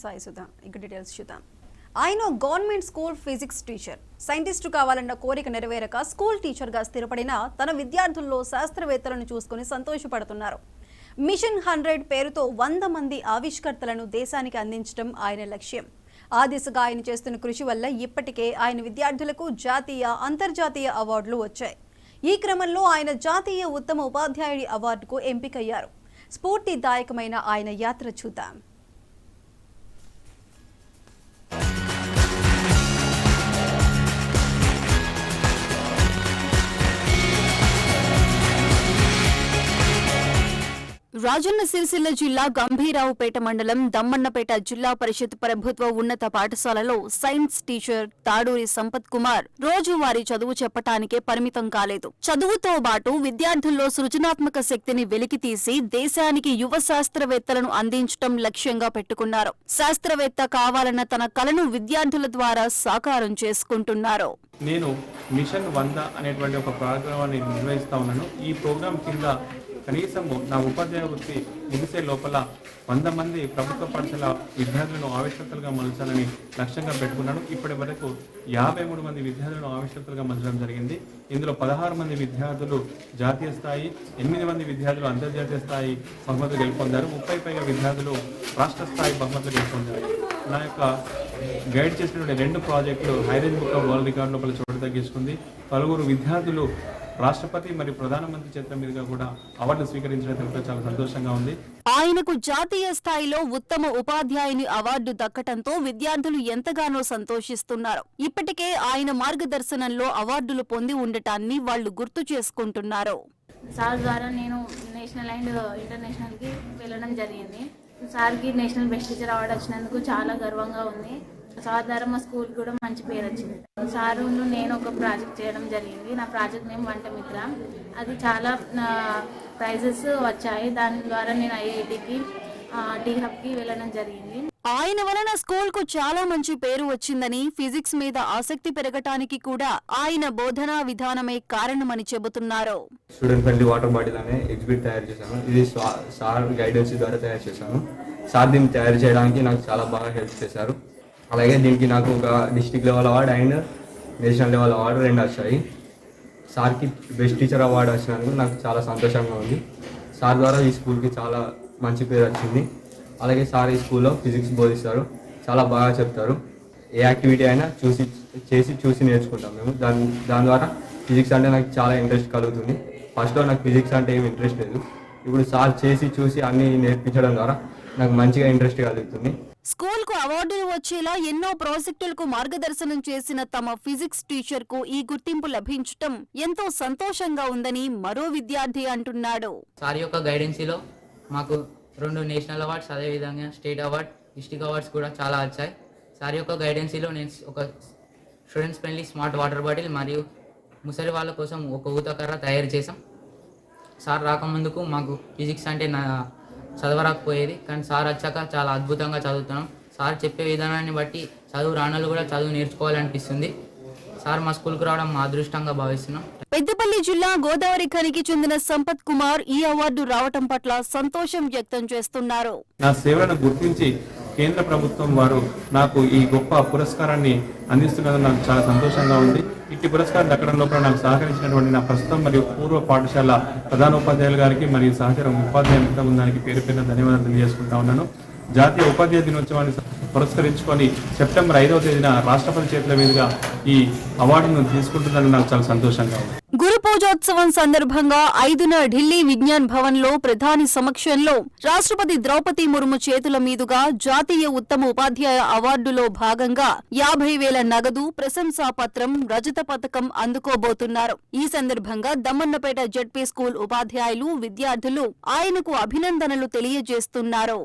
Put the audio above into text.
సాయి సుధా ఇక డీటెయిల్స్ చూద్దాం. ఆయన government school physics teacher. Scientist కావాలన్న కోరిక నెరవేరక స్కూల్ టీచర్గా స్థిరపడిన తన విద్యార్థుల్లో శాస్త్రవేత్తలను చూసుకుని సంతోషపడుతున్నారు. మిషన్ 100 పేరుతో 100 మంది ఆవిష్కర్తలను దేశానికి అందించడం ఆయన లక్ష్యం. ఆ దిశగా ఆయన చేస్తున్న కృషి వల్ల ఇప్పటికే ఆయన విద్యార్థులకు జాతీయ, అంతర్జాతీయ అవార్డులు వచ్చాయి. ఈ క్రమంలో ఆయన జాతీయ ఉత్తమ ఉపాధ్యాయుడి అవార్డుకు ఎంపికయ్యారు. స్ఫూర్తిదాయకమైన ఆయన యాత్ర చూద్దాం. రాజన్న సిరిసిల్ల జిల్లా గంభీరావుపేట మండలం దమ్మన్నపేట జిల్లా పరిషత్ ప్రభుత్వ ఉన్నత పాఠశాలలో సైన్స్ టీచర్ తాడూరి సంపత్ కుమార్ రోజువారీ చదువు చెప్పటానికే పరిమితం కాలేదు. చదువుతో పాటు విద్యార్థుల్లో సృజనాత్మక శక్తిని వెలికితీసి దేశానికి యువ శాస్త్రవేత్తలను అందించడం లక్ష్యంగా పెట్టుకున్నారు. శాస్త్రవేత్త కావాలన్న తన కలను విద్యార్థుల ద్వారా సాకారం చేసుకుంటున్నారు. నేను మిషన్ 100 అనేటువంటి ఒక ప్రోగ్రామాన్ని నిర్వహిస్తా ఉన్నాను. ఈ ప్రోగ్రాం కింద కనీసము నా ఉపాధ్యాయ వృత్తి ముగిసే లోపల 100 మంది ప్రభుత్వ పాఠశాల విద్యార్థులను ఆవిష్కర్తలుగా మలచాలని లక్ష్యంగా పెట్టుకున్నాను. ఇప్పటి వరకు 53 మంది విద్యార్థులను ఆవిష్కర్తలుగా మలచడం జరిగింది. ఇందులో 16 మంది విద్యార్థులు జాతీయ స్థాయి, 8 మంది విద్యార్థులు అంతర్జాతీయ స్థాయి బహుమతులు గెలుపొందారు. 30 పైగా విద్యార్థులు రాష్ట్ర స్థాయి బహుమతులు గెలుపొందారు. నా యొక్క గైడ్ చేసినటువంటి 2 ప్రాజెక్టులు high range book of world record లోపల చోటు తగ్గించుకుంది. పలువురు విద్యార్థులు రాష్ట్రపతి మరియు ప్రధానమంత్రి చేతుల మీదుగా కూడా అవార్డు స్వీకరించడం చాలా సంతోషంగా ఉంది. ఆయనకు జాతీయ స్థాయిలో ఉత్తమ ఉపాధ్యాయుని అవార్డు దక్కటంతో విద్యార్థులు ఎంతగానో సంతోషిస్తున్నారు. ఇప్పటికే ఆయన మార్గదర్శనంలో అవార్డులు పొంది ఉండటాన్ని వాళ్లు గుర్తు చేసుకుంటున్నారు. సార్ ద్వారా నేను నేషనల్ అండ్ ఇంటర్నేషనల్ కి వెళ్ళడం జరిగింది. సార్కి నేషనల్ బెస్ట్ టీచర్ అవార్డు వచ్చినందుకు చాలా గర్వంగా ఉంది. సార్ ద్వారా మా స్కూల్ కూడా మంచి పేరు వచ్చింది. సారు నేను ఒక ప్రాజెక్ట్ చేయడం జరిగింది. నా ప్రాజెక్ట్ నేమ్ వంట మిత్ర. అది చాలా ప్రైజెస్ వచ్చాయి. దాని ద్వారా నేను ఐఐటికి, టీ హబ్కి వెళ్ళడం జరిగింది. ఆయన వలన స్కూల్ కు చాలా మంచి పేరు వచ్చిందని, ఫిజిక్స్ మీద ఆసక్తి పెరగటానికి కూడా ఆయన బోధనా విధానమే కారణమని చెబుతున్నారు. స్టూడెంట్ ఫ్రెండ్లీ వాటర్ బాటిల్ అనే ఎగ్జిబిట్ తయారు చేశాను. ఇది సార్ గైడెన్స్ ద్వారా తయారు చేశాను. సార్ దీన్ని తయారు చేయడానికి నాకు చాలా బాగా హెల్ప్ చేశారు. అలాగే దీనికి నాకు ఒక district level award and national level award 2 వచ్చాయి. సార్కి బెస్ట్ టీచర్ అవార్డు వచ్చినందుకు నాకు చాలా సంతోషంగా ఉంది. సార్ ద్వారా ఈ స్కూల్కి చాలా మంచి పేరు వచ్చింది. అలాగే సార్ ఈ స్కూల్లో ఫిజిక్స్ బోధిస్తారు. చాలా బాగా చెప్తారు. ఏ యాక్టివిటీ అయినా చూసి నేర్చుకుంటాం మేము. దాని ద్వారా ఫిజిక్స్ అంటే నాకు చాలా ఇంట్రెస్ట్ కలుగుతుంది. ఫస్ట్లో నాకు ఫిజిక్స్ అంటే ఏమి ఇంట్రెస్ట్ లేదు. ఇప్పుడు సార్ చేసి అన్నీ నేర్పించడం ద్వారా నాకు మంచిగా ఇంట్రెస్ట్ కలుగుతుంది. స్కూల్ కు అవార్డులు వచ్చేలా ఎన్నో ప్రాజెక్టులకు మార్గదర్శనం చేసిన తమ ఫిజిక్స్ టీచర్ కు ఈ గుర్తింపు లభించటం ఎంతో సంతోషంగా ఉందని మరో విద్యార్థి అంటున్నాడు. సార్ యొక్క గైడెన్సీలో మాకు 2 నేషనల్ అవార్డ్స్, అదేవిధంగా స్టేట్ అవార్డ్, డిస్ట్రిక్ట్ అవార్డ్స్ కూడా చాలా వచ్చాయి. సార్ యొక్క గైడెన్సీలో నేను ఒక students friendly smart water bottle మరియు ముసలి వాళ్ళ కోసం ఒక ఊతకర్ర తయారు చేసాం. సార్ రాకముందుకు మాకు ఫిజిక్స్ అంటే చదవరాకపోయేది, కానీ సార్ వచ్చాక చాలా అద్భుతంగా చదువుతున్నాం. సార్ చెప్పే విధానాన్ని బట్టి చదువు రానోళ్ళు కూడా చదువు నేర్చుకోవాలనిపిస్తుంది. సార్ మా స్కూల్కి రావడం మా అదృష్టంగా భావిస్తున్నాం. పెద్దపల్లి జిల్లా గోదావరి ఖనికి చెందిన సంపత్ కుమార్ ఈ అవార్డు రావటం పట్ల సంతోషం వ్యక్తం చేస్తున్నారు. నా సేవలను గుర్తించి కేంద్ర ప్రభుత్వం వారు నాకు ఈ గొప్ప పురస్కారాన్ని అందిస్తున్నందుకు నాకు చాలా సంతోషంగా ఉంది. ఇట్టి పురస్కారం దక్కడం లోపల నాకు సహకరించినటువంటి నా ప్రస్తుతం మరియు పూర్వ పాఠశాల ప్రధానోపాధ్యాయులు గారికి మరియు సహచర ఉపాధ్యాయ మిత్ర బృందానికి పేరు ధన్యవాదాలు తెలియజేసుకుంటా ఉన్నాను. జాతీయ ఉపాధ్యాయ దినోత్సవాన్ని పురస్కరించుకొని సెప్టెంబర్ 5వ తేదీన రాష్ట్రపతి చేతుల మీదుగా ఈ అవార్డును తీసుకుంటుందని నాకు చాలా సంతోషంగా ఉంది. గురు పూజోత్సవం సందర్భంగా 5న ఢిల్లీ విజ్ఞాన్ భవన్ లో ప్రధాని సమక్షంలో రాష్ట్రపతి ద్రౌపది ముర్ము చేతుల మీదుగా జాతీయ ఉత్తమ ఉపాధ్యాయ అవార్డులో భాగంగా 50,000 నగదు, ప్రశంసా పత్రం, రజత పథకం అందుకోబోతున్నారు. ఈ సందర్భంగా దమ్మన్నపేట జెడ్పీ స్కూల్ ఉపాధ్యాయులు, విద్యార్థులు ఆయనకు అభినందనలు తెలియజేస్తున్నారు.